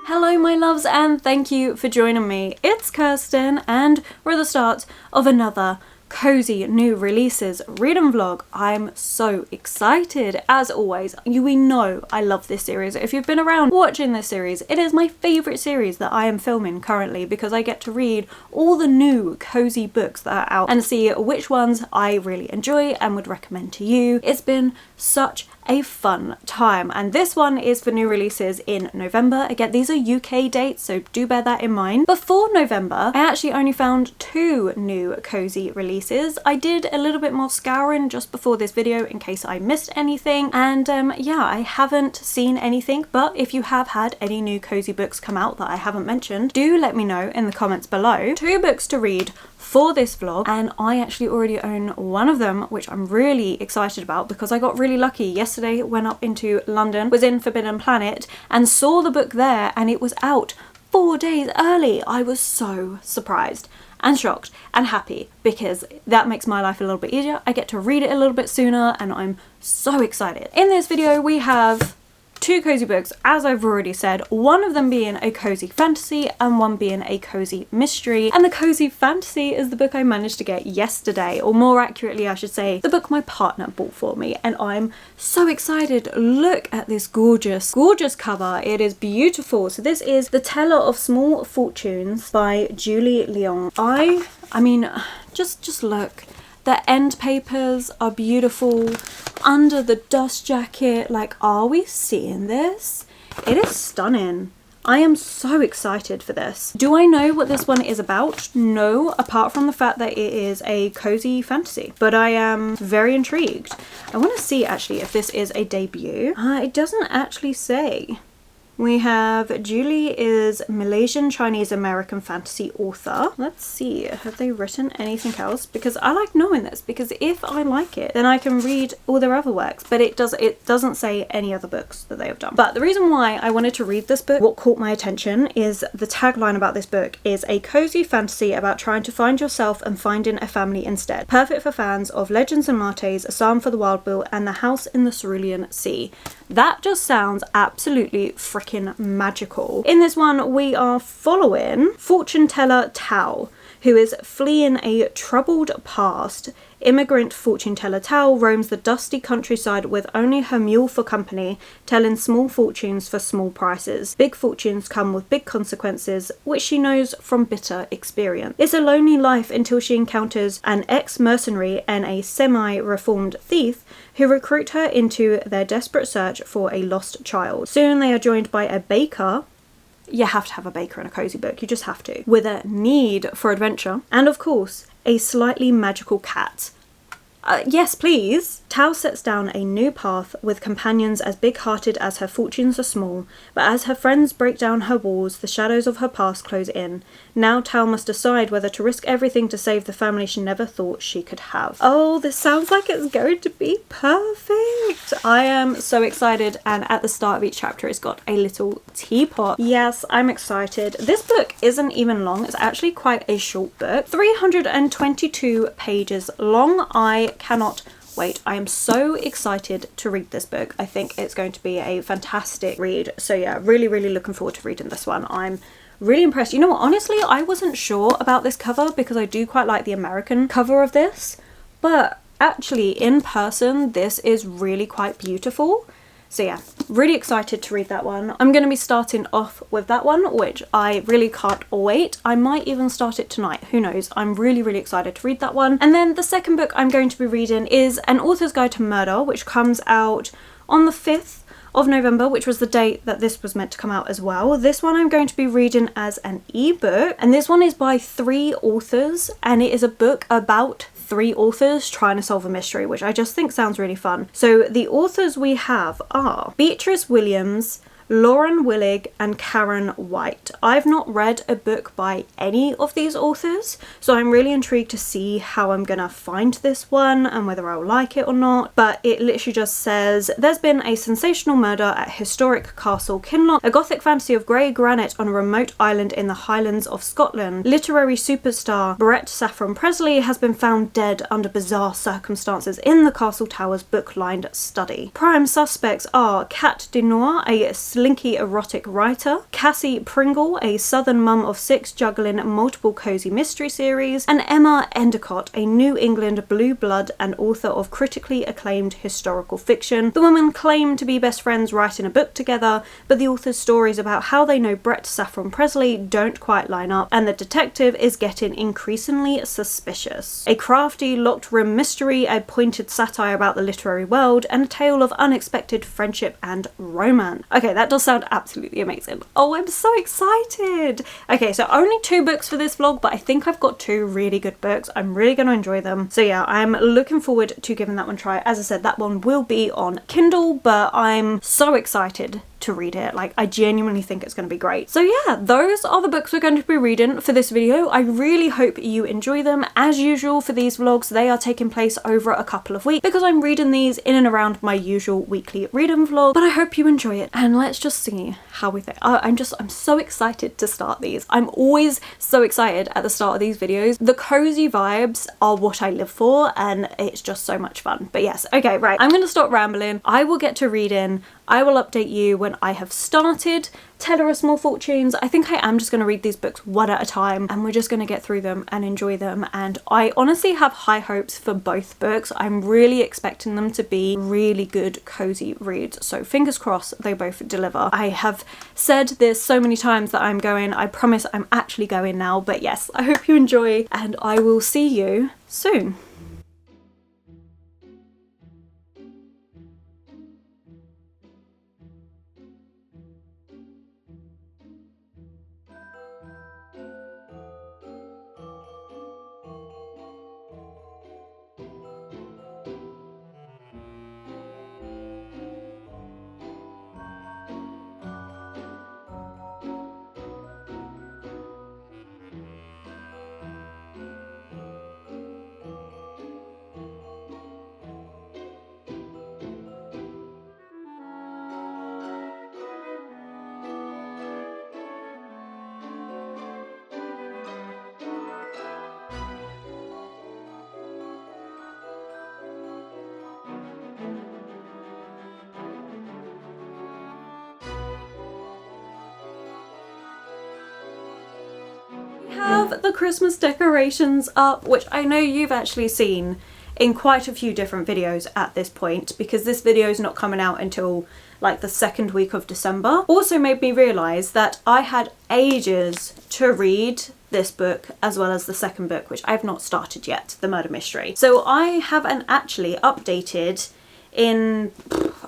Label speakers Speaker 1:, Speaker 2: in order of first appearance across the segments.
Speaker 1: Hello my loves and thank you for joining me. It's Kirsten and we're at the start of another cozy new releases reading vlog. I'm so excited. As always, we know I love this series. If you've been around watching this series, it is my favourite series that I am filming currently because I get to read all the new cozy books that are out and see which ones I really enjoy and would recommend to you. It's been such a fun time, and this one is for new releases in November. Again, these are UK dates, so do bear that in mind. Before November, I actually only found 2 new cozy releases. I did a little bit more scouring just before this video in case I missed anything, and yeah, I haven't seen anything, but if you have had any new cozy books come out that I haven't mentioned, do let me know in the comments below. 2 books to read for this vlog, and I actually already own one of them, which I'm really excited about because I got really lucky. Yesterday went up into London, was in Forbidden Planet and saw the book there, and it was out 4 days early. I was so surprised and shocked and happy because that makes my life a little bit easier. I get to read it a little bit sooner and I'm so excited. In this video we have 2 cozy books, as I've already said, one of them being a cozy fantasy and one being a cozy mystery. And the cozy fantasy is the book I managed to get yesterday, or more accurately I should say, the book my partner bought for me, and I'm so excited. Look at this gorgeous cover. It is beautiful. So this is The Teller of Small Fortunes by Julie Leong. I mean, just look. The end papers are beautiful. Under the dust jacket, like, are we seeing this? It is stunning. I am so excited for this. Do I know what this one is about? No, apart from the fact that it is a cozy fantasy, but I am very intrigued. I want to see actually if this is a debut. It doesn't actually say. We have Julie is Malaysian Chinese American fantasy author. Let's see, have they written anything else? Because I like knowing this, because if I like it, then I can read all their other works, but it doesn't say any other books that they have done. But the reason why I wanted to read this book, what caught my attention, is the tagline about this book is a cozy fantasy about trying to find yourself and finding a family instead. Perfect for fans of Legends and Martes, A Psalm for the Wild Bill, and The House in the Cerulean Sea. That just sounds absolutely freaking magical. In this one, we are following fortune teller Tao, who is fleeing a troubled past. Immigrant fortune teller Tao roams the dusty countryside with only her mule for company, telling small fortunes for small prices. Big fortunes come with big consequences, which she knows from bitter experience. It's a lonely life until she encounters an ex-mercenary and a semi-reformed thief who recruit her into their desperate search for a lost child. Soon they are joined by a baker. You have to have a baker in a cozy book, you just have to. With a need for adventure, and of course, a slightly magical cat. Yes, please. Tao sets down a new path with companions as big-hearted as her fortunes are small, but as her friends break down her walls, the shadows of her past close in. Now Tao must decide whether to risk everything to save the family she never thought she could have. Oh, this sounds like it's going to be perfect. I am so excited, and at the start of each chapter it's got a little teapot. Yes, I'm excited. This book isn't even long. It's actually quite a short book. 322 pages long. I cannot wait. I am so excited to read this book. I think it's going to be a fantastic read. So yeah, really looking forward to reading this one. I'm really impressed. You know what, honestly, I wasn't sure about this cover because I do quite like the American cover of this, but actually in person this is really quite beautiful. So yeah, really excited to read that one. I'm going to be starting off with that one, which I really can't wait. I might even start it tonight, who knows. I'm really excited to read that one. And then the second book I'm going to be reading is An Author's Guide to Murder, which comes out on the 5th of November, which was the date that this was meant to come out as well. This one I'm going to be reading as an ebook, and this one is by 3 authors, and it is a book about 3 authors trying to solve a mystery, which I just think sounds really fun. So the authors we have are Beatrice Williams, Lauren Willig and Karen White. I've not read a book by any of these authors, so I'm really intrigued to see how I'm gonna find this one and whether I'll like it or not. But it literally just says, there's been a sensational murder at historic Castle Kinloch, a gothic fantasy of grey granite on a remote island in the Highlands of Scotland. Literary superstar Brett Saffron Presley has been found dead under bizarre circumstances in the castle tower's book-lined study. Prime suspects are Kat Denoir, a slinky erotic writer, Cassie Pringle, a southern mum of 6 juggling multiple cozy mystery series, and Emma Endicott, a New England blue blood and author of critically acclaimed historical fiction. The women claim to be best friends writing a book together, but the author's stories about how they know Brett Saffron Presley don't quite line up, and the detective is getting increasingly suspicious. A crafty locked room mystery, a pointed satire about the literary world, and a tale of unexpected friendship and romance. Okay, that does sound absolutely amazing. Oh, I'm so excited! Okay, so only 2 books for this vlog, but I think I've got 2 really good books. I'm really going to enjoy them. So yeah, I'm looking forward to giving that one a try. As I said, that one will be on Kindle, but I'm so excited to read it. Like, I genuinely think it's going to be great. So yeah, those are the books we're going to be reading for this video. I really hope you enjoy them. As usual for these vlogs, they are taking place over a couple of weeks because I'm reading these in and around my usual weekly reading vlog, but I hope you enjoy it, and let's just see how we think. I'm so excited to start these. I'm always so excited at the start of these videos. The cozy vibes are what I live for, and it's just so much fun. But yes, okay, right, I'm gonna stop rambling. I will get to reading. I will update you when I have started. Teller of Small Fortunes. I think I am just going to read these books one at a time, and we're just going to get through them and enjoy them, and I honestly have high hopes for both books. I'm really expecting them to be really good cozy reads, so fingers crossed they both deliver. I have said this so many times that I'm going. I promise I'm actually going now, but yes, I hope you enjoy, and I will see you soon. Have the Christmas decorations up, which I know you've actually seen in quite a few different videos at this point, because this video is not coming out until like the 2nd week of December. Also made me realise that I had ages to read this book as well as the 2nd book, which I've not started yet, The Murder Mystery. So I haven't actually updated in,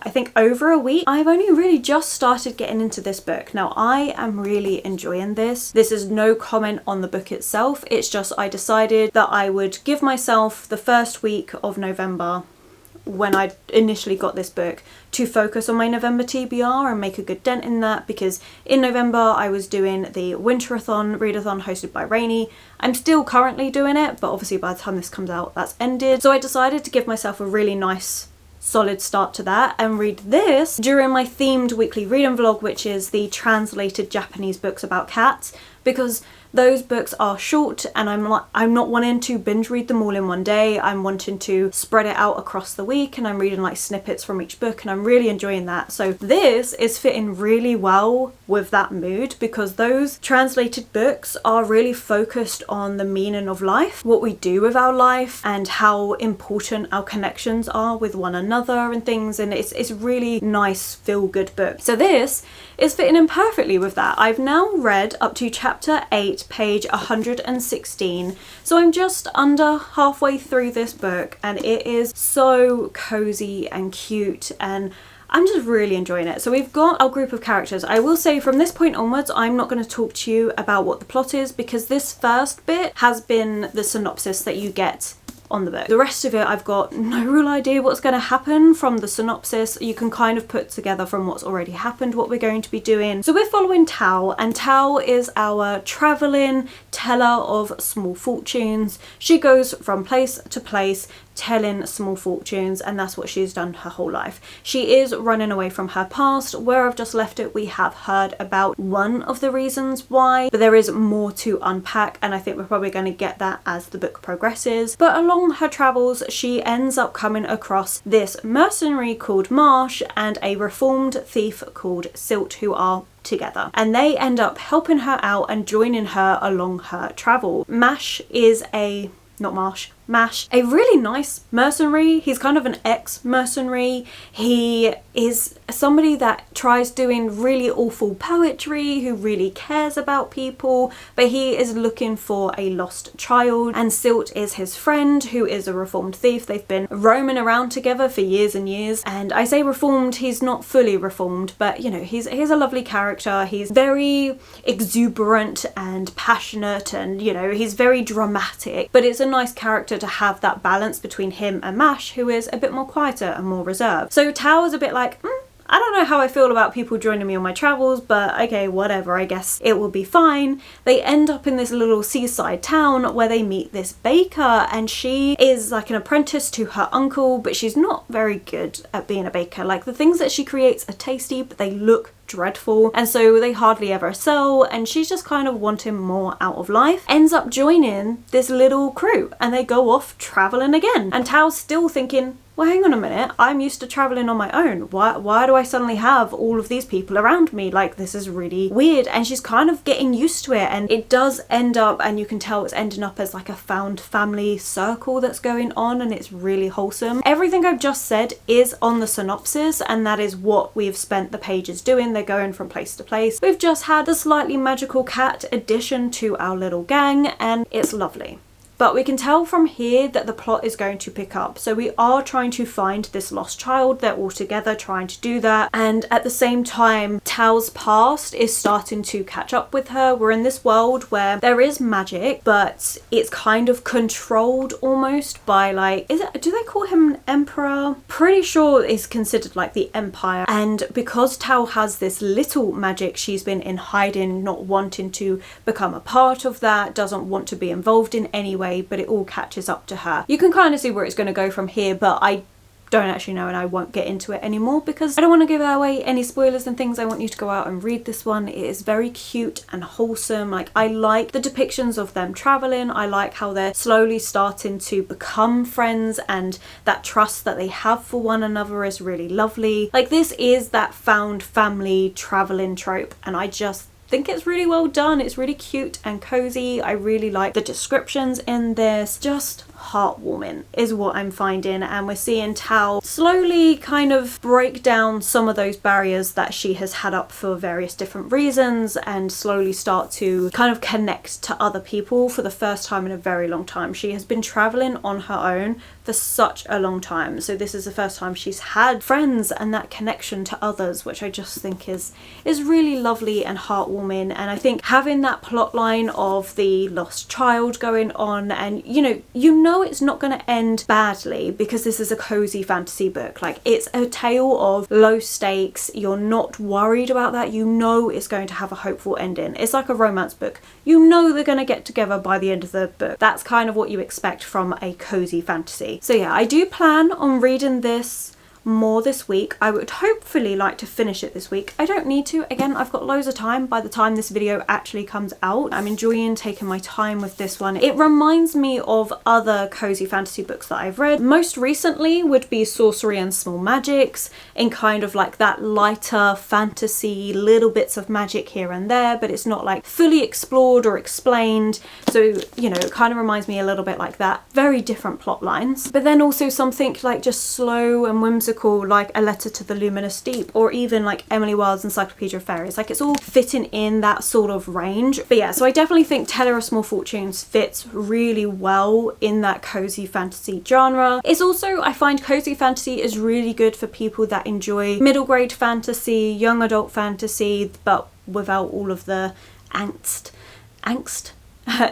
Speaker 1: I think, over a week. I've only really just started getting into this book. Now, I am really enjoying this. This is no comment on the book itself. It's just I decided that I would give myself the 1st week of November, when I initially got this book, to focus on my November TBR and make a good dent in that, because in November I was doing the Winterathon readathon hosted by Rainy. I'm still currently doing it, but obviously by the time this comes out that's ended. So I decided to give myself a really nice solid start to that and read this during my themed weekly reading vlog, which is the translated Japanese books about cats, because those books are short and I'm not wanting to binge read them all in one day. I'm wanting to spread it out across the week, and I'm reading like snippets from each book, and I'm really enjoying that. So this is fitting really well with that mood, because those translated books are really focused on the meaning of life, what we do with our life, and how important our connections are with one another and things, and it's really nice feel-good book. So this is fitting in perfectly with that. I've now read up to chapter 8, page 116, so I'm just under halfway through this book, and it is so cozy and cute, and I'm just really enjoying it. So we've got our group of characters. I will say from this point onwards, I'm not going to talk to you about what the plot is, because this first bit has been the synopsis that you get on the book. The rest of it, I've got no real idea what's going to happen from the synopsis. You can kind of put together from what's already happened what we're going to be doing. So we're following Tao, and Tao is our traveling teller of small fortunes. She goes from place to place telling small fortunes, and that's what she's done her whole life. She is running away from her past. Where I've just left it, we have heard about one of the reasons why, but there is more to unpack, and I think we're probably going to get that as the book progresses. But along along her travels, she ends up coming across this mercenary called Marsh and a reformed thief called Silt, who are together, and they end up helping her out and joining her along her travel. Mash, a really nice mercenary. He's kind of an ex-mercenary. He is somebody that tries doing really awful poetry, who really cares about people, but he is looking for a lost child, and Silt is his friend, who is a reformed thief. They've been roaming around together for years and years, and I say reformed, he's not fully reformed, but you know, he's a lovely character. He's very exuberant and passionate, and you know, he's very dramatic, but it's a nice character to have that balance between him and Mash, who is a bit more quieter and more reserved. So Tao is a bit like, I don't know how I feel about people joining me on my travels, but okay, whatever, I guess it will be fine. They end up in this little seaside town where they meet this baker, and she is like an apprentice to her uncle, but she's not very good at being a baker. Like, the things that she creates are tasty, but they look dreadful, and so they hardly ever sell, and she's just kind of wanting more out of life. Ends up joining this little crew, and they go off traveling again, and Tao's still thinking, well, hang on a minute, I'm used to traveling on my own. Why do I suddenly have all of these people around me? Like, this is really weird. And she's kind of getting used to it, and it does end up, and you can tell it's ending up as like a found family circle that's going on, and it's really wholesome. Everything I've just said is on the synopsis, and that is what we've spent the pages doing. They're going from place to place. We've just had the slightly magical cat addition to our little gang, and it's lovely. But we can tell from here that the plot is going to pick up. So we are trying to find this lost child. They're all together trying to do that. And at the same time, Tao's past is starting to catch up with her. We're in this world where there is magic, but it's kind of controlled almost by, like, do they call him an emperor? Pretty sure it's considered like the empire. And because Tao has this little magic, she's been in hiding, not wanting to become a part of that, doesn't want to be involved in any way, but it all catches up to her. You can kind of see where it's going to go from here, but I don't actually know, and I won't get into it anymore because I don't want to give away any spoilers and things. I want you to go out and read this one. It is very cute and wholesome. Like, I like the depictions of them traveling. I like how they're slowly starting to become friends, and that trust that they have for one another is really lovely. Like, this is that found family traveling trope, and I just think it's really well done. It's really cute and cozy. I really like the descriptions in this. Just heartwarming is what I'm finding, and we're seeing Tao slowly kind of break down some of those barriers that she has had up for various different reasons, and slowly start to kind of connect to other people for the first time in a very long time. She has been traveling on her own for such a long time, so this is the first time she's had friends and that connection to others, which I just think is really lovely and heartwarming. And I think having that plot line of the lost child going on, and you know it's not going to end badly because this is a cozy fantasy book. Like, it's a tale of low stakes. You're not worried about that. You know it's going to have a hopeful ending. It's like a romance book. You know they're going to get together by the end of the book. That's kind of what you expect from a cozy fantasy. So yeah, I do plan on reading this more this week. I would hopefully like to finish it this week. I don't need to. Again, I've got loads of time by the time this video actually comes out. I'm enjoying taking my time with this one. It reminds me of other cozy fantasy books that I've read. Most recently would be Sorcery and Small Magics, in kind of like that lighter fantasy, little bits of magic here and there, but it's not like fully explored or explained. So, you know, it kind of reminds me a little bit like that. Very different plot lines. But then also something like just slow and whimsical, like A Letter to the Luminous Deep, or even like Emily Wilde's Encyclopedia of Fairies. Like, it's all fitting in that sort of range. But yeah, so I definitely think Teller of Small Fortunes fits really well in that cozy fantasy genre. It's also, I find cozy fantasy is really good for people that enjoy middle grade fantasy, young adult fantasy, but without all of the angst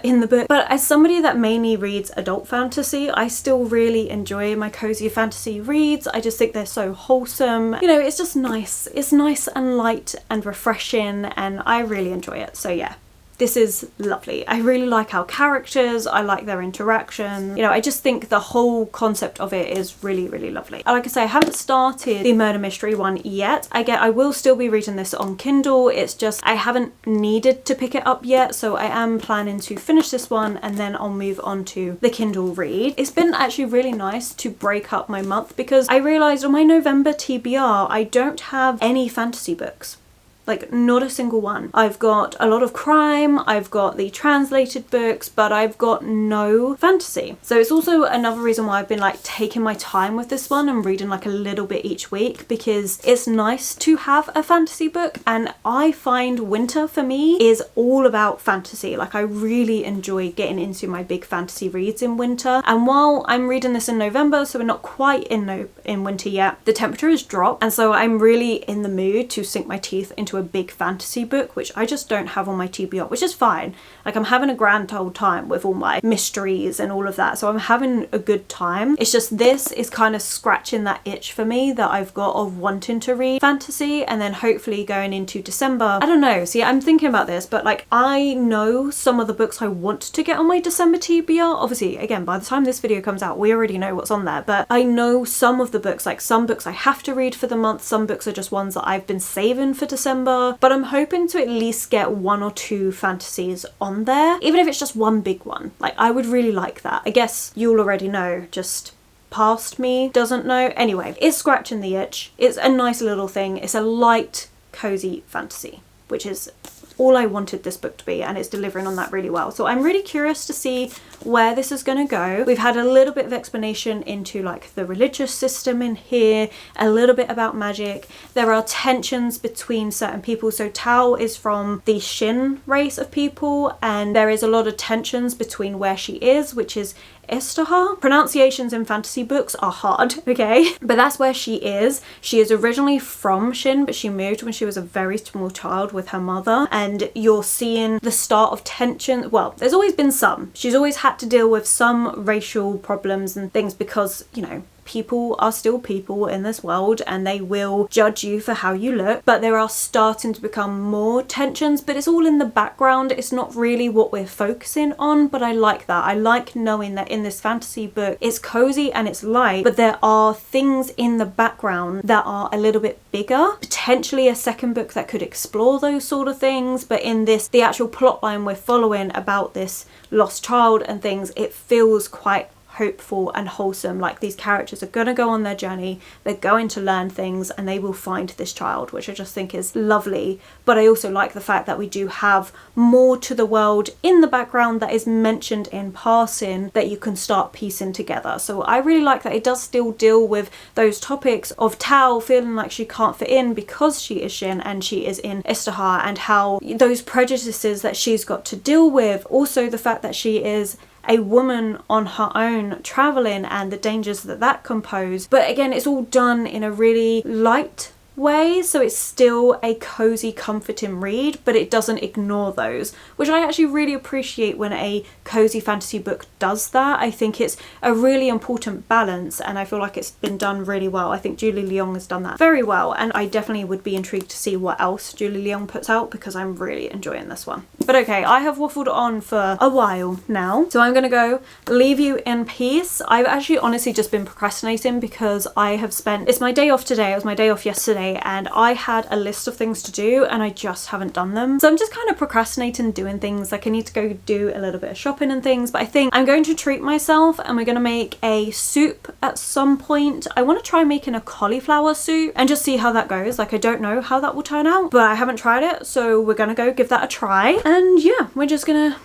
Speaker 1: in the book. But as somebody that mainly reads adult fantasy, I still really enjoy my cozy fantasy reads. I just think they're so wholesome. You know, it's just nice. It's nice and light and refreshing, and I really enjoy it. So yeah, this is lovely. I really like our characters, I like their interaction. You know, I just think the whole concept of it is really, really lovely. Like I say, I haven't started the murder mystery one yet. I will still be reading this on Kindle. It's just I haven't needed to pick it up yet, so I am planning to finish this one and then I'll move on to the Kindle read. It's been actually really nice to break up my month because I realised on my November TBR I don't have any fantasy books. Like, not a single one. I've got a lot of crime, I've got the translated books, but I've got no fantasy. So it's also another reason why I've been like taking my time with this one and reading like a little bit each week, because it's nice to have a fantasy book, and I find winter for me is all about fantasy. Like, I really enjoy getting into my big fantasy reads in winter. And while I'm reading this in November, so we're not quite in winter yet, the temperature has dropped, and so I'm really in the mood to sink my teeth into a big fantasy book, which I just don't have on my TBR, which is fine. Like, I'm having a grand old time with all my mysteries and all of that, so I'm having a good time. It's just this is kind of scratching that itch for me that I've got of wanting to read fantasy, and then hopefully going into December, I don't know, see, I'm thinking about this, but like, I know some of the books I want to get on my December TBR. Obviously, again, by the time this video comes out, we already know what's on there, but I know some of the books, like some books I have to read for the month, some books are just ones that I've been saving for December, but I'm hoping to at least get 1 or 2 fantasies on there, even if it's just one big one. Like, I would really like that. I guess you'll already know, just past me doesn't know. Anyway, it's scratching the itch. It's a nice little thing. It's a light, cozy fantasy, which is all I wanted this book to be, and it's delivering on that really well. So I'm really curious to see where this is going to go. We've had a little bit of explanation into like the religious system in here, a little bit about magic. There are tensions between certain people. So Tao is from the Shin race of people, and there is a lot of tensions between where she is, which is Istahar. Pronunciations in fantasy books are hard, okay? But that's where she is. She is originally from Shin, but she moved when she was a very small child with her mother, and you're seeing the start of tension. Well, there's always been some. She's always had to deal with some racial problems and things because, you know, people are still people in this world and they will judge you for how you look, but there are starting to become more tensions, but it's all in the background. It's not really what we're focusing on, but I like that. I like knowing that in this fantasy book it's cozy and it's light, but there are things in the background that are a little bit bigger. Potentially a second book that could explore those sort of things, but in this, the actual plot line we're following about this lost child and things, it feels quite hopeful and wholesome. Like, these characters are going to go on their journey, they're going to learn things, and they will find this child, which I just think is lovely. But I also like the fact that we do have more to the world in the background that is mentioned in passing that you can start piecing together. So I really like that it does still deal with those topics of Tao feeling like she can't fit in because she is Shin and she is in Istahar, and how those prejudices that she's got to deal with. Also the fact that she is a woman on her own traveling and the dangers that that can pose. But again, it's all done in a really light way, so it's still a cozy, comforting read, but it doesn't ignore those, which I actually really appreciate when a cozy fantasy book does that. I think it's a really important balance, and I feel like it's been done really well. I think Julie Leong has done that very well, and I definitely would be intrigued to see what else Julie Leong puts out because I'm really enjoying this one. But okay, I have waffled on for a while now, so I'm gonna go leave you in peace. I've actually honestly just been procrastinating because I have spent, it's my day off today, it was my day off yesterday, and I had a list of things to do and I just haven't done them. So I'm just kind of procrastinating doing things. Like, I need to go do a little bit of shopping and things, but I think I'm going to treat myself and we're going to make a soup at some point. I want to try making a cauliflower soup and just see how that goes. Like, I don't know how that will turn out, but I haven't tried it, so we're gonna go give that a try. And yeah, we're just gonna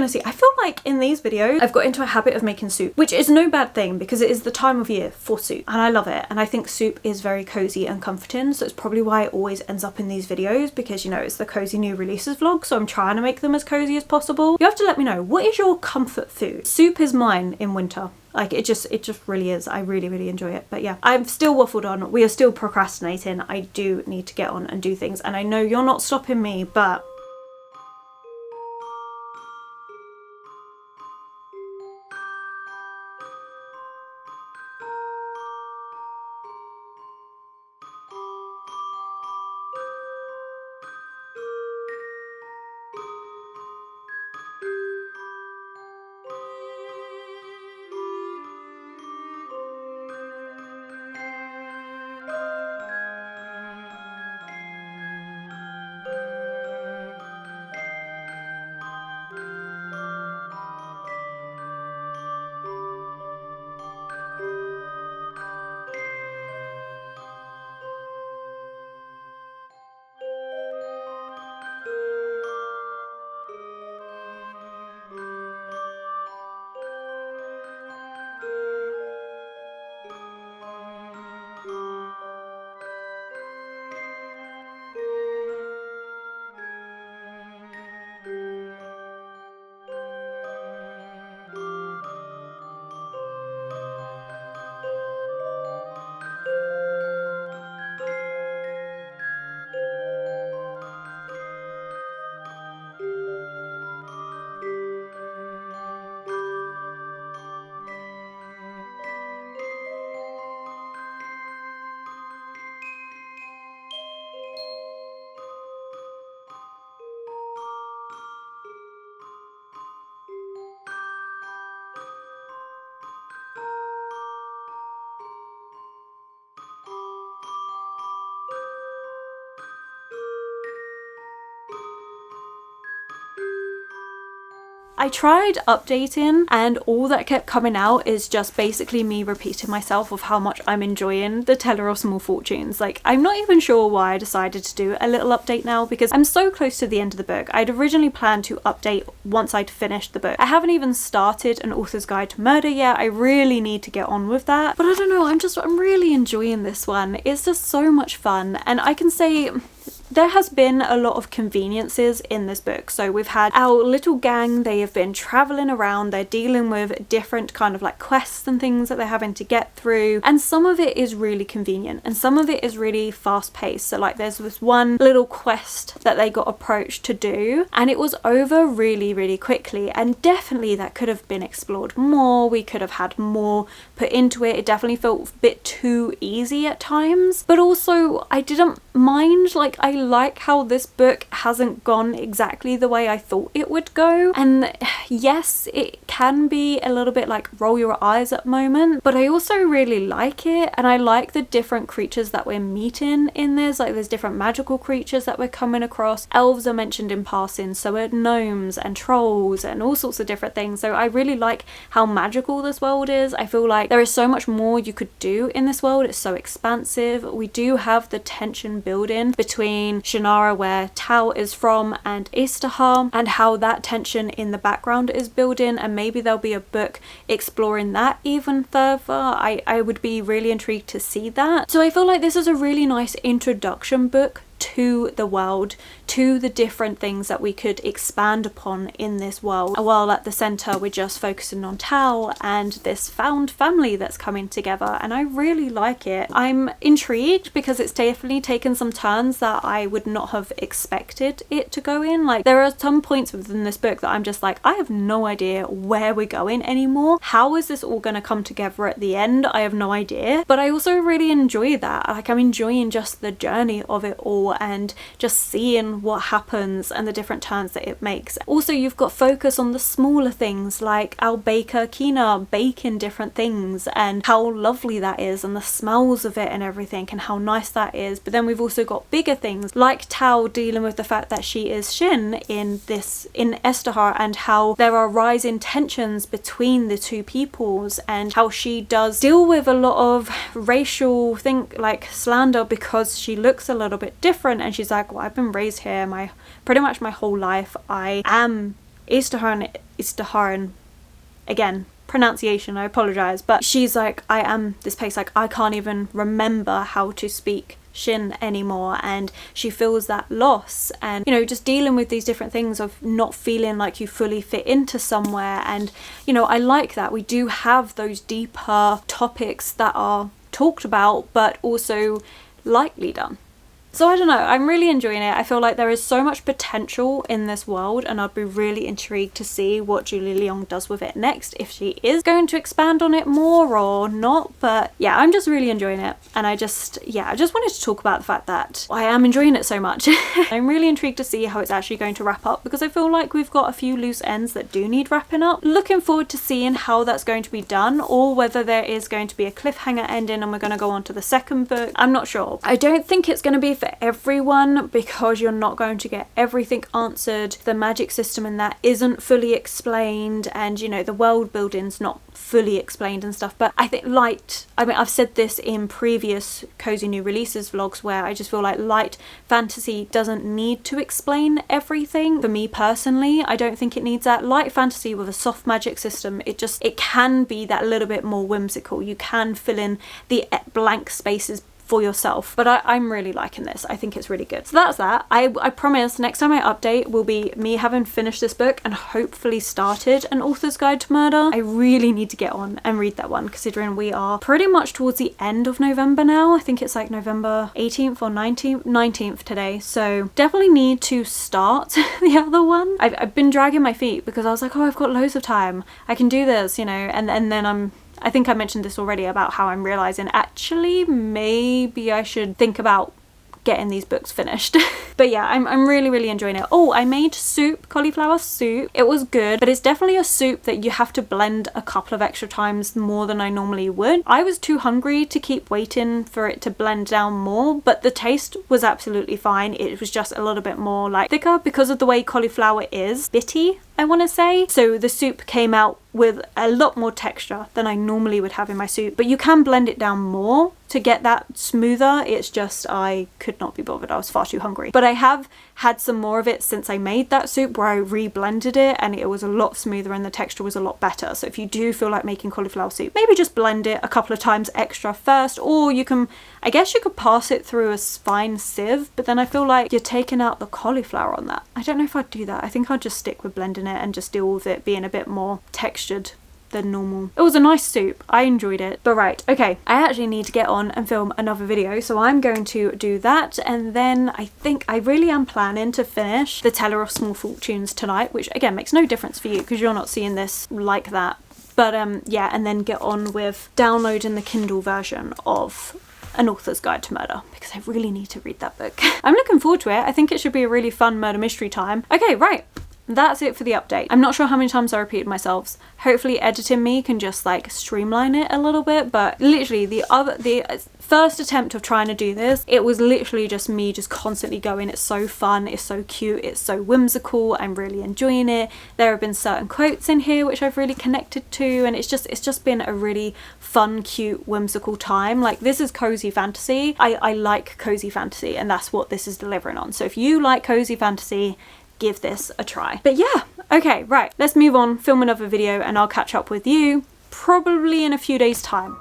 Speaker 1: see. I feel like in these videos I've got into a habit of making soup, which is no bad thing because it is the time of year for soup and I love it, and I think soup is very cozy and comforting, so it's probably why it always ends up in these videos, because, you know, it's the cozy new releases vlog, so I'm trying to make them as cozy as possible. You have to let me know, what is your comfort food? Soup is mine in winter. Like, it just really is. I really enjoy it. But yeah, I'm still waffled on. We are still procrastinating. I do need to get on and do things, and I know you're not stopping me, but I tried updating and all that kept coming out is just basically me repeating myself of how much I'm enjoying the Teller of Small Fortunes. Like, I'm not even sure why I decided to do a little update now, because I'm so close to the end of the book. I'd originally planned to update once I'd finished the book. I haven't even started An Author's Guide to Murder yet. I really need to get on with that. But I don't know, I'm really enjoying this one. It's just so much fun, and I can say there has been a lot of conveniences in this book. So we've had our little gang, they have been traveling around, they're dealing with different kind of like quests and things that they're having to get through, and some of it is really convenient and some of it is really fast paced. So like there's this one little quest that they got approached to do and it was over really quickly, and definitely that could have been explored more. We could have had more put into it. It definitely felt a bit too easy at times, but also I didn't mind. Like, I like how this book hasn't gone exactly the way I thought it would go, and yes, it can be a little bit like roll your eyes at moment, but I also really like it, and I like the different creatures that we're meeting in this. Like, there's different magical creatures that we're coming across. Elves are mentioned in passing, so are gnomes and trolls and all sorts of different things. So I really like how magical this world is. I feel like there is so much more you could do in this world. It's so expansive. We do have the tension building between Shannara, where Tao is from, and Istahar, and how that tension in the background is building, and maybe there'll be a book exploring that even further. I would be really intrigued to see that. So I feel like this is a really nice introduction book to the world, to the different things that we could expand upon in this world, while at the center we're just focusing on Tao and this found family that's coming together, and I really like it. I'm intrigued because it's definitely taken some turns that I would not have expected it to go in. Like, there are some points within this book that I'm just like, I have no idea where we're going anymore. How is this all going to come together at the end? I have no idea, but I also really enjoy that. Like, I'm enjoying just the journey of it all and just seeing what happens and the different turns that it makes. Also, you've got focus on the smaller things, like our baker Kina baking different things and how lovely that is, and the smells of it and everything, and how nice that is. But then we've also got bigger things like Tao dealing with the fact that she is Shin in Istahar, and how there are rising tensions between the two peoples, and how she does deal with a lot of racial slander because she looks a little bit different, and she's like, well, I've been raised here pretty much my whole life. I am Istaharan, again, pronunciation, I apologize, but she's like, I am this place, like I can't even remember how to speak Shin anymore, and she feels that loss, and you know, just dealing with these different things of not feeling like you fully fit into somewhere. And you know, I like that we do have those deeper topics that are talked about but also lightly done. So I don't know, I'm really enjoying it. I feel like there is so much potential in this world, and I'd be really intrigued to see what Julie Leong does with it next, if she is going to expand on it more or not. But yeah, I'm just really enjoying it, and I just wanted to talk about the fact that I am enjoying it so much. I'm really intrigued to see how it's actually going to wrap up, because I feel like we've got a few loose ends that do need wrapping up. Looking forward to seeing how that's going to be done, or whether there is going to be a cliffhanger ending and we're going to go on to the second book. I'm not sure. I don't think it's going to be for everyone, because you're not going to get everything answered. The magic system in that isn't fully explained, and you know, the world building's not fully explained and stuff. But I think I've said this in previous Cozy New Releases vlogs, where I just feel like light fantasy doesn't need to explain everything. For me personally, I don't think it needs that. Light fantasy with a soft magic system, it can be that little bit more whimsical. You can fill in the blank spaces for yourself, but I'm really liking this. I think it's really good. So that's that. I promise next time I update will be me having finished this book and hopefully started An Author's Guide to Murder. I really need to get on and read that one, considering we are pretty much towards the end of November now. I think it's like November 18th or 19th today, so definitely need to start the other one. I've been dragging my feet because I was like, oh, I've got loads of time, I can do this, you know, and then I think I mentioned this already about how I'm realizing actually maybe I should think about getting these books finished. But yeah, I'm really enjoying it. Oh, I made soup, cauliflower soup. It was good, but it's definitely a soup that you have to blend a couple of extra times more than I normally would. I was too hungry to keep waiting for it to blend down more, but the taste was absolutely fine. It was just a little bit more like thicker because of the way cauliflower is bitty. I want to say. So the soup came out with a lot more texture than I normally would have in my soup, but you can blend it down more to get that smoother. It's just I could not be bothered. I was far too hungry. But I have had some more of it since I made that soup, where I re-blended it and it was a lot smoother and the texture was a lot better. So if you do feel like making cauliflower soup, maybe just blend it a couple of times extra first, or you can, I guess you could pass it through a fine sieve, but then I feel like you're taking out the cauliflower on that. I don't know if I'd do that. I think I'd just stick with blending it and just deal with it being a bit more textured than normal. It was a nice soup. I enjoyed it. But right, okay, I actually need to get on and film another video, so I'm going to do that, and then I think I really am planning to finish The Teller of Small Fortunes tonight, which again makes no difference for you because you're not seeing this like that. But yeah, and then get on with downloading the Kindle version of An Author's Guide to Murder, because I really need to read that book. I'm looking forward to it. I think it should be a really fun murder mystery time. Okay, right. That's it for the update. I'm not sure how many times I repeated myself. Hopefully editing me can just like streamline it a little bit, but literally the first attempt of trying to do this, it was literally just me just constantly going, it's so fun, it's so cute, it's so whimsical, I'm really enjoying it. There have been certain quotes in here which I've really connected to, and it's just been a really fun, cute, whimsical time. Like, this is cozy fantasy. I like cozy fantasy, and that's what this is delivering on. So if you like cozy fantasy, give this a try. But yeah, okay, right, let's move on, film another video, and I'll catch up with you probably in a few days' time.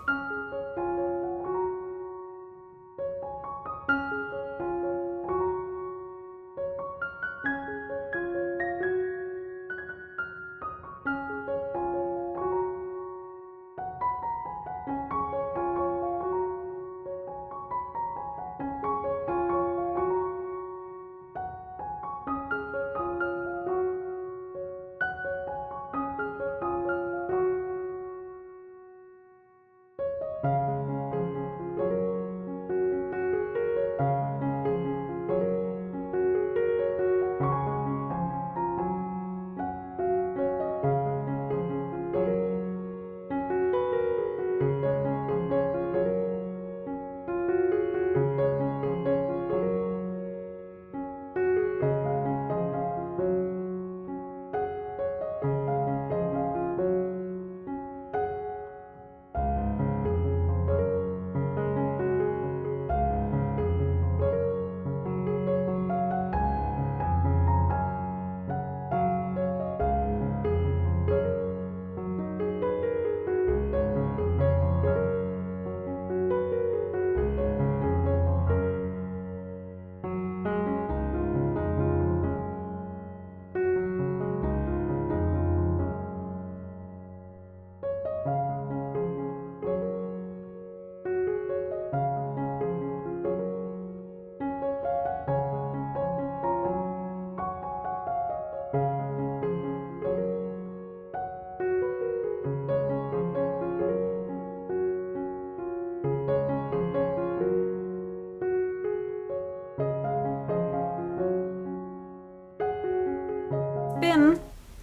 Speaker 1: Been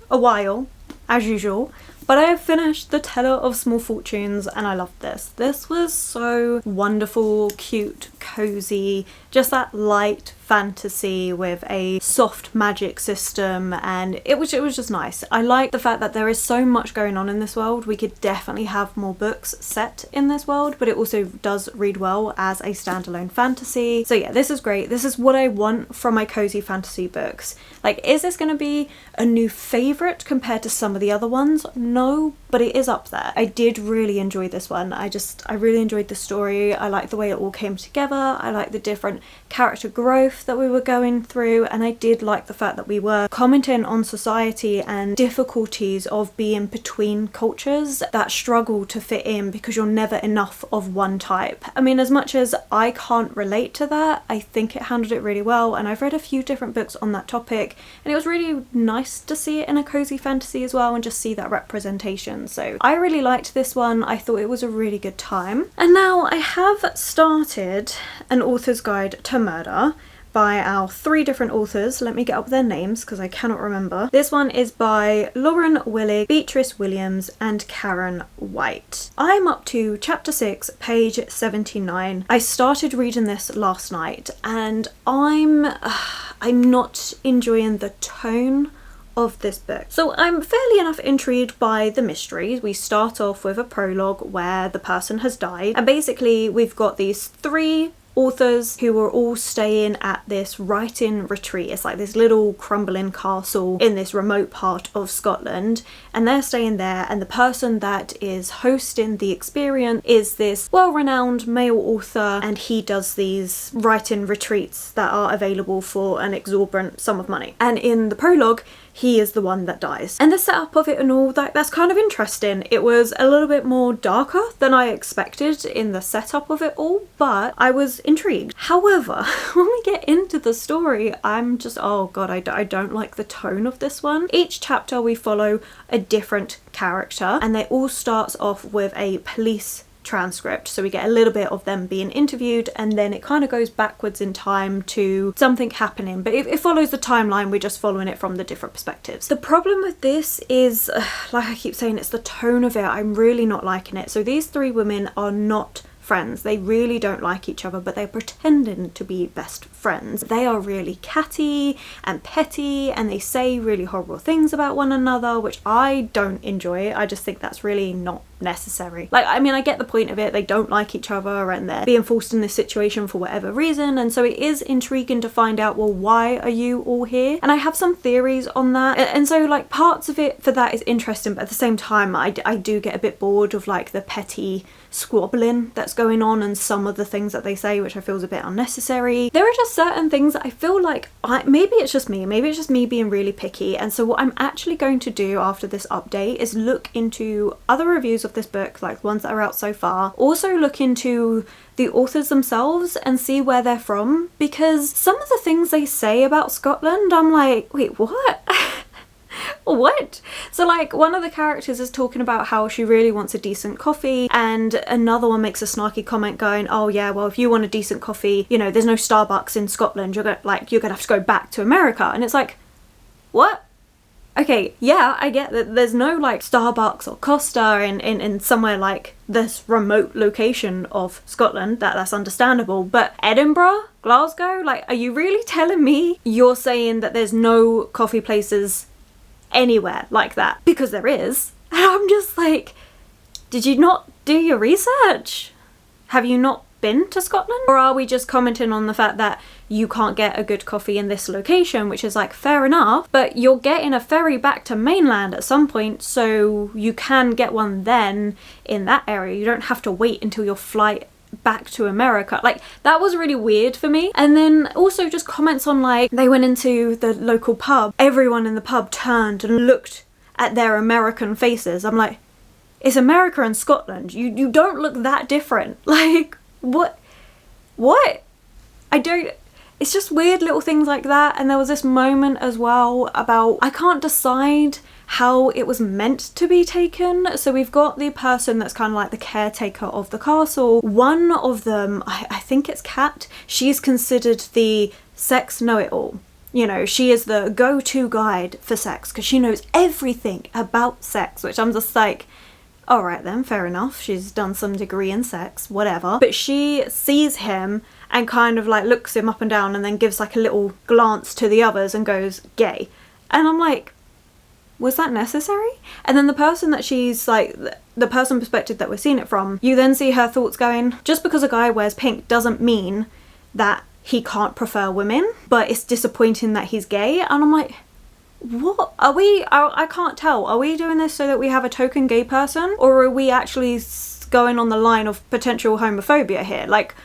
Speaker 1: a while, as usual, but I have finished The Teller of Small Fortunes and I loved this. This was so wonderful, cute, cozy, just that light fantasy with a soft magic system, and it was just nice. I like the fact that there is so much going on in this world. We could definitely have more books set in this world, but it also does read well as a standalone fantasy. So yeah, this is great. This is what I want from my cozy fantasy books. Like, is this going to be a new favourite compared to some of the other ones? No, but it is up there. I did really enjoy this one. I really enjoyed the story. I like the way it all came together. I like the different character growth that we were going through, and I did like the fact that we were commenting on society and difficulties of being between cultures that struggle to fit in because you're never enough of one type. I mean, as much as I can't relate to that, I think it handled it really well, and I've read a few different books on that topic, and it was really nice to see it in a cozy fantasy as well and just see that representation. So I really liked this one. I thought it was a really good time. And now I have started An Author's Guide to Murder by our 3 different authors. Let me get up their names because I cannot remember. This one is by Lauren Willig, Beatrice Williams and Karen White. I'm up to chapter 6, page 79. I started reading this last night and I'm not enjoying the tone of this book. So I'm fairly enough intrigued by the mystery. We start off with a prologue where the person has died, and basically we've got these 3 authors who are all staying at this writing retreat. It's like this little crumbling castle in this remote part of Scotland, and they're staying there, and the person that is hosting the experience is this well-renowned male author, and he does these writing retreats that are available for an exorbitant sum of money. And in the prologue, he is the one that dies. And the setup of it and all that's kind of interesting. It was a little bit more darker than I expected in the setup of it all, but I was intrigued. However, when we get into the story, I'm just, oh god, I don't like the tone of this one. Each chapter we follow a different character, and they all starts off with a police transcript, so we get a little bit of them being interviewed, and then it kind of goes backwards in time to something happening, but it follows the timeline. We're just following it from the different perspectives. The problem with this is, like I keep saying, it's the tone of it. I'm really not liking it. So these 3 women are not friends. They really don't like each other, but they're pretending to be best friends. They are really catty and petty, and they say really horrible things about one another, which I don't enjoy. I just think that's really not necessary. Like, I mean, I get the point of it. They don't like each other and they're being forced in this situation for whatever reason, and so it is intriguing to find out, well, why are you all here? And I have some theories on that, and so like parts of it for that is interesting, but at the same time I do get a bit bored of like the petty squabbling that's going on and some of the things that they say, which I feel is a bit unnecessary. There are just certain things that I feel like maybe it's just me being really picky, and so what I'm actually going to do after this update is look into other reviews of this book, like ones that are out so far, also look into the authors themselves and see where they're from, because some of the things they say about Scotland, I'm like, wait, what? What? So like one of the characters is talking about how she really wants a decent coffee, and another one makes a snarky comment going, oh yeah, well if you want a decent coffee, you know, there's no Starbucks in Scotland, you're gonna have to go back to America. And it's like, what? Okay, yeah, I get that there's no like Starbucks or Costa in somewhere like this remote location of Scotland, that's understandable, but Edinburgh, Glasgow, like, are you really telling me you're saying that there's no coffee places anywhere like that? Because there is. And I'm just like, did you not do your research? Have you not been to Scotland? Or are we just commenting on the fact that you can't get a good coffee in this location, which is like, fair enough, but you're getting a ferry back to mainland at some point, so you can get one then in that area. You don't have to wait until your flight back to America. Like, that was really weird for me. And then also just comments on like, they went into the local pub, everyone in the pub turned and looked at their American faces. I'm like, it's America and Scotland. You don't look that different. Like, what? I don't... It's just weird little things like that. And there was this moment as well about, I can't decide how it was meant to be taken. So we've got the person that's kind of like the caretaker of the castle. One of them, I think it's Kat, she's considered the sex know-it-all. You know, she is the go-to guide for sex because she knows everything about sex, which I'm just like, all right then, fair enough. She's done some degree in sex, whatever. But she sees him and kind of like looks him up and down and then gives like a little glance to the others and goes, gay. And I'm like, was that necessary? And then the person that she's like, the person perspective that we're seeing it from, you then see her thoughts going, just because a guy wears pink doesn't mean that he can't prefer women, but it's disappointing that he's gay. And I'm like, what are we? I can't tell. Are we doing this so that we have a token gay person, or are we actually going on the line of potential homophobia here? Like,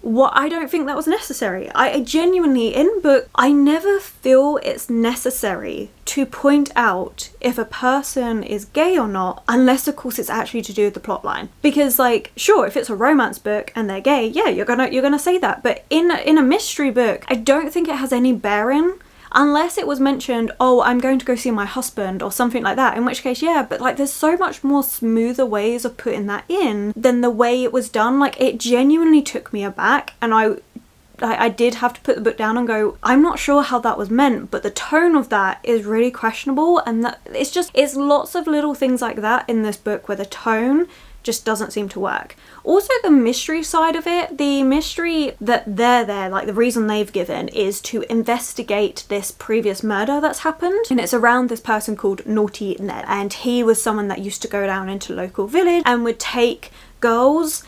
Speaker 1: what? I don't think that was necessary. I genuinely, in book, I never feel it's necessary to point out if a person is gay or not, unless of course it's actually to do with the plot line. Because like, sure, if it's a romance book and they're gay, yeah, you're gonna say that. But in a mystery book, I don't think it has any bearing. Unless it was mentioned, oh, I'm going to go see my husband or something like that, in which case, yeah, but like there's so much more smoother ways of putting that in than the way it was done. Like, it genuinely took me aback, and I did have to put the book down and go, I'm not sure how that was meant, but the tone of that is really questionable. And that it's lots of little things like that in this book where the tone just doesn't seem to work. Also, the mystery side of it, the mystery that they're there, like the reason they've given is to investigate this previous murder that's happened. And it's around this person called Naughty Ned. And he was someone that used to go down into local village and would take girls,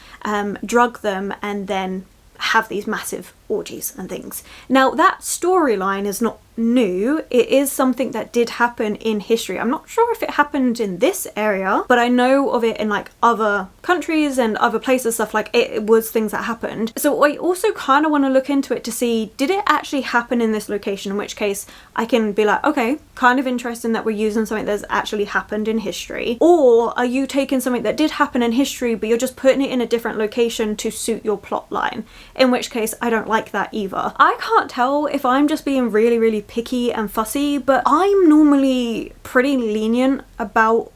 Speaker 1: drug them, and then have these massive orgies and things. Now, that storyline is not new. It is something that did happen in history. I'm not sure if it happened in this area, but I know of it in like other countries and other places, stuff like it was things that happened. So I also kind of want to look into it to see, did it actually happen in this location? In which case I can be like, okay, kind of interesting that we're using something that's actually happened in history. Or are you taking something that did happen in history, but you're just putting it in a different location to suit your plot line? In which case I don't like that either. I can't tell if I'm just being really, really picky and fussy, but I'm normally pretty lenient about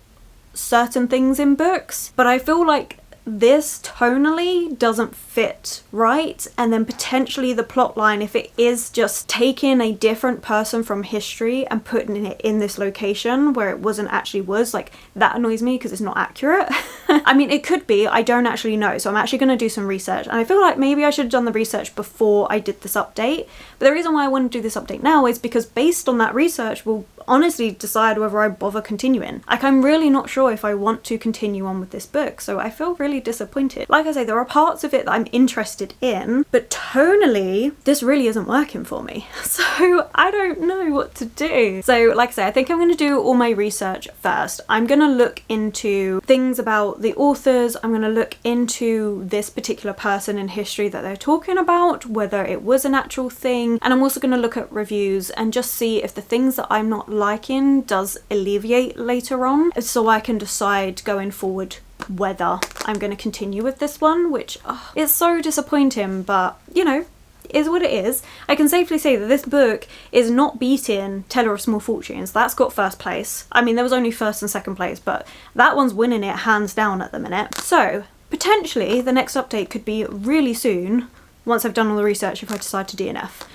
Speaker 1: certain things in books, but I feel like this tonally doesn't fit right, and then potentially the plot line, if it is just taking a different person from history and putting it in this location where it wasn't actually was, like that annoys me because it's not accurate. I mean, it could be, I don't actually know, so I'm actually going to do some research, and I feel like maybe I should have done the research before I did this update, but the reason why I want to do this update now is because based on that research we'll honestly decide whether I bother continuing. Like, I'm really not sure if I want to continue on with this book, so I feel really disappointed. Like I say, there are parts of it that I'm interested in, but tonally this really isn't working for me, so I don't know what to do. So like I say, I think I'm going to do all my research first. I'm going to look into things about the authors, I'm going to look into this particular person in history that they're talking about, whether it was an actual thing, and I'm also going to look at reviews and just see if the things that I'm not liking does alleviate later on, so I can decide going forward whether I'm going to continue with this one, which it's so disappointing, but you know, is what it is. I can safely say that this book is not beating Teller of Small Fortunes. That's got first place. I mean, there was only first and second place, but that one's winning it hands down at the minute. So potentially the next update could be really soon once I've done all the research, if I decide to DNF.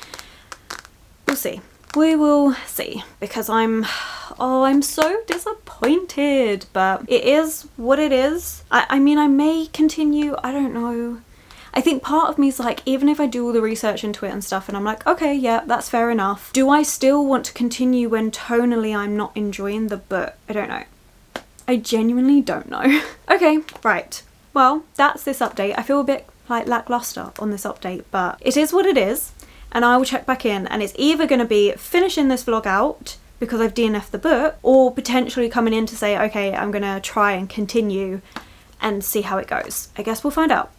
Speaker 1: We'll see. We will see, because I'm so disappointed, but it is what it is. I mean, I may continue, I don't know. I think part of me is like, even if I do all the research into it and stuff and I'm like, okay, yeah, that's fair enough, do I still want to continue when tonally I'm not enjoying the book? I don't know. I genuinely don't know. Okay, right. Well, that's this update. I feel a bit like lackluster on this update, but it is what it is. And I will check back in, and it's either going to be finishing this vlog out because I've DNF'd the book, or potentially coming in to say, okay, I'm going to try and continue and see how it goes. I guess we'll find out.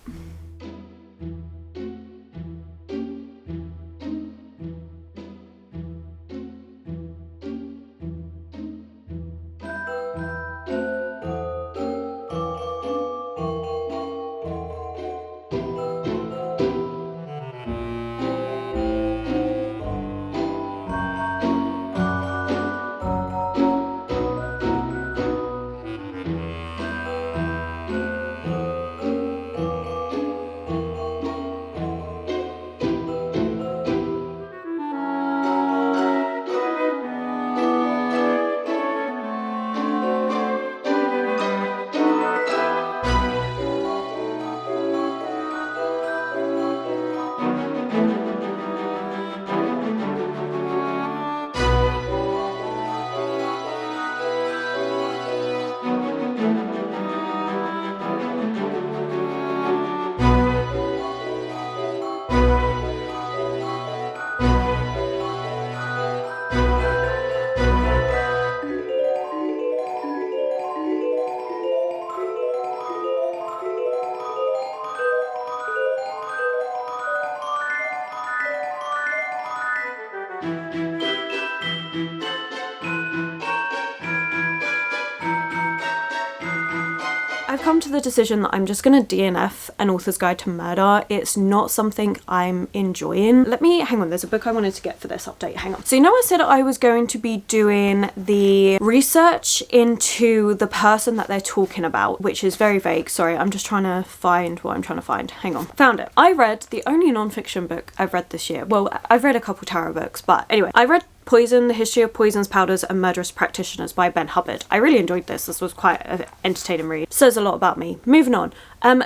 Speaker 1: I've come to the decision that I'm just going to DNF An Author's Guide to Murder. It's not something I'm enjoying. Hang on, there's a book I wanted to get for this update. Hang on. So you know I said I was going to be doing the research into the person that they're talking about, which is very vague. Sorry, I'm just trying to find what I'm trying to find. Hang on. Found it. I read the only non-fiction book I've read this year. Well, I've read a couple tarot books, but anyway, I read Poison, The History of Poisons, Powders and Murderous Practitioners by Ben Hubbard. I really enjoyed this. This was quite an entertaining read. Says a lot about me. Moving on.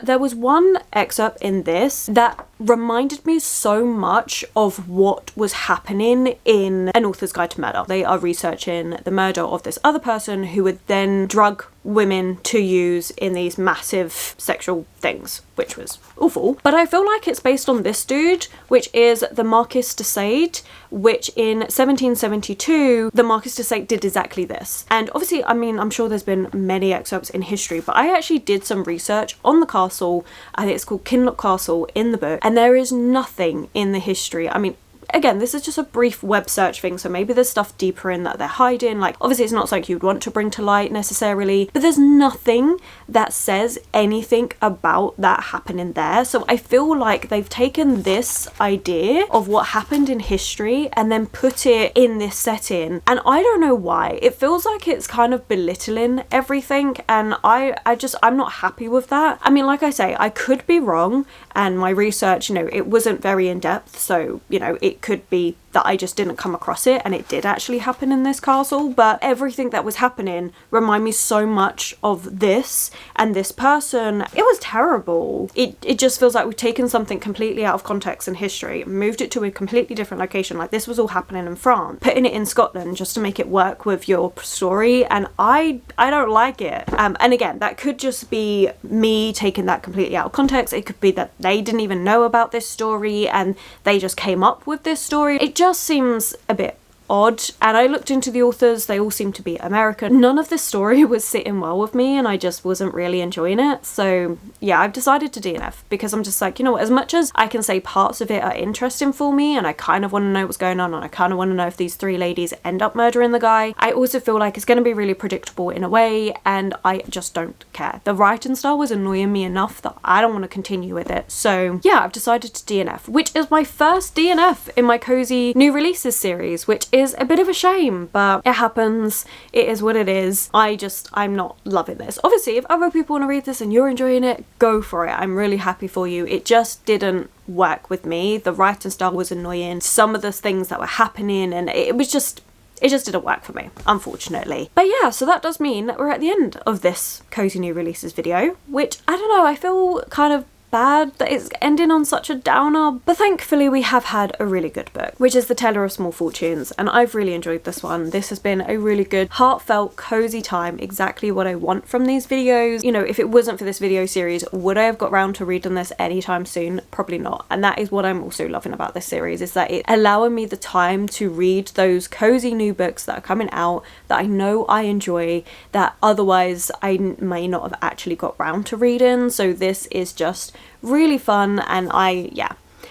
Speaker 1: There was one excerpt in this that reminded me so much of what was happening in An Author's Guide to Murder. They are researching the murder of this other person who would then drug women to use in these massive sexual things, which was awful. But I feel like it's based on this dude, which is the Marquis de Sade, which in 1772, the Marquis de Sade did exactly this. And obviously, I mean, I'm sure there's been many excerpts in history, but I actually did some research on the castle. I think it's called Kinloch Castle in the book, and there is nothing in the history. I mean, again, this is just a brief web search thing, so maybe there's stuff deeper in that they're hiding. Like, obviously it's not something you'd want to bring to light necessarily, but there's nothing that says anything about that happening there. So I feel like they've taken this idea of what happened in history and then put it in this setting, and I don't know why. It feels like it's kind of belittling everything, and I'm not happy with that. I mean, like I say, I could be wrong, and my research, you know, it wasn't very in-depth, so, you know, it could be that I just didn't come across it and it did actually happen in this castle, but everything that was happening remind me so much of this and this person. It was terrible. It just feels like we've taken something completely out of context in history, moved it to a completely different location. Like, this was all happening in France, putting it in Scotland just to make it work with your story, and I don't like it. And again, that could just be me taking that completely out of context. It could be that they didn't even know about this story and they just came up with this story. It just seems a bit odd, and I looked into the authors. They all seem to be American. None of this story was sitting well with me, and I just wasn't really enjoying it. So yeah, I've decided to DNF, because I'm just like, you know what, as much as I can say parts of it are interesting for me and I kind of want to know what's going on and I kind of want to know if these three ladies end up murdering the guy, I also feel like it's going to be really predictable in a way, and I just don't care. The writing style was annoying me enough that I don't want to continue with it. So yeah, I've decided to DNF, which is my first DNF in my cozy new releases series, which is a bit of a shame, but it happens. It is what it is. I'm not loving this. Obviously, if other people want to read this and you're enjoying it, go for it. I'm really happy for you. It just didn't work with me. The writing style was annoying. Some of the things that were happening, and it just didn't work for me, unfortunately. But yeah, so that does mean that we're at the end of this cozy new releases video, which, I don't know, I feel kind of bad that it's ending on such a downer, but thankfully we have had a really good book, which is The Teller of Small Fortunes, and I've really enjoyed this one. This has been a really good, heartfelt, cozy time, exactly what I want from these videos. You know, if it wasn't for this video series, would I have got round to reading this anytime soon? Probably not. And that is what I'm also loving about this series, is that it's allowing me the time to read those cozy new books that are coming out that I know I enjoy, that otherwise I may not have actually got round to reading. So this is just really fun, and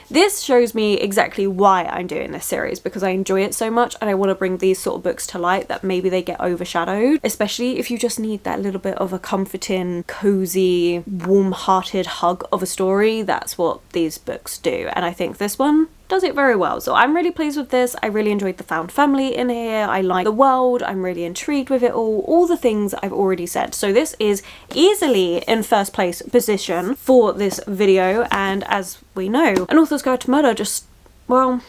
Speaker 1: this shows me exactly why I'm doing this series, because I enjoy it so much and I want to bring these sort of books to light that maybe they get overshadowed, especially if you just need that little bit of a comforting, cozy, warm-hearted hug of a story. That's what these books do, and I think this one does it very well. So I'm really pleased with this. I really enjoyed the found family in here. I like the world. I'm really intrigued with it all the things I've already said. So this is easily in first place position for this video, and as we know, An Author's Guide to Murder just, well,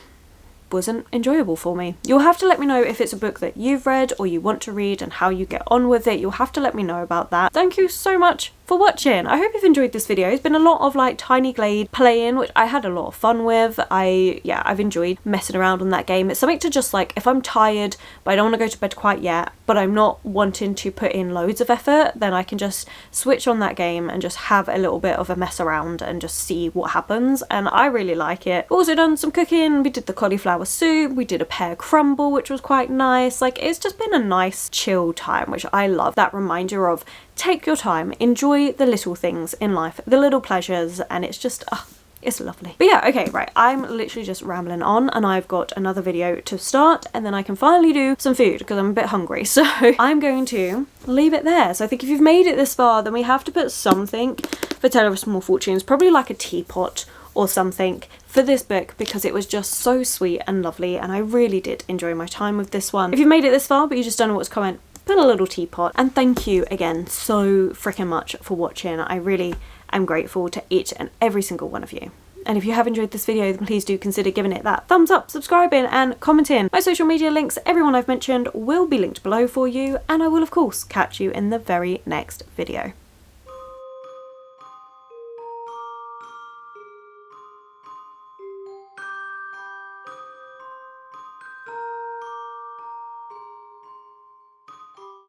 Speaker 1: wasn't enjoyable for me. You'll have to let me know if it's a book that you've read or you want to read and how you get on with it. You'll have to let me know about that. Thank you so much for watching. I hope you've enjoyed this video. It's been a lot of like Tiny Glade playing, which I had a lot of fun with. I've enjoyed messing around on that game. It's something to just like, if I'm tired but I don't want to go to bed quite yet, but I'm not wanting to put in loads of effort, then I can just switch on that game and just have a little bit of a mess around and just see what happens, and I really like it. Also done some cooking. We did the cauliflower soup, we did a pear crumble, which was quite nice. Like, it's just been a nice chill time, which I love. That reminder of take your time, enjoy the little things in life, the little pleasures, and it's just, it's lovely. But yeah, okay, right, I'm literally just rambling on, and I've got another video to start, and then I can finally do some food because I'm a bit hungry. So I'm going to leave it there. So I think if you've made it this far, then we have to put something for Teller of Small Fortunes, probably like a teapot or something for this book, because it was just so sweet and lovely, and I really did enjoy my time with this one. If you've made it this far but you just don't know what to comment, put a little teapot. And thank you again so freaking much for watching. I really am grateful to each and every single one of you. And if you have enjoyed this video, then please do consider giving it that thumbs up, subscribing and commenting. My social media links, everyone I've mentioned, will be linked below for you, and I will of course catch you in the very next video.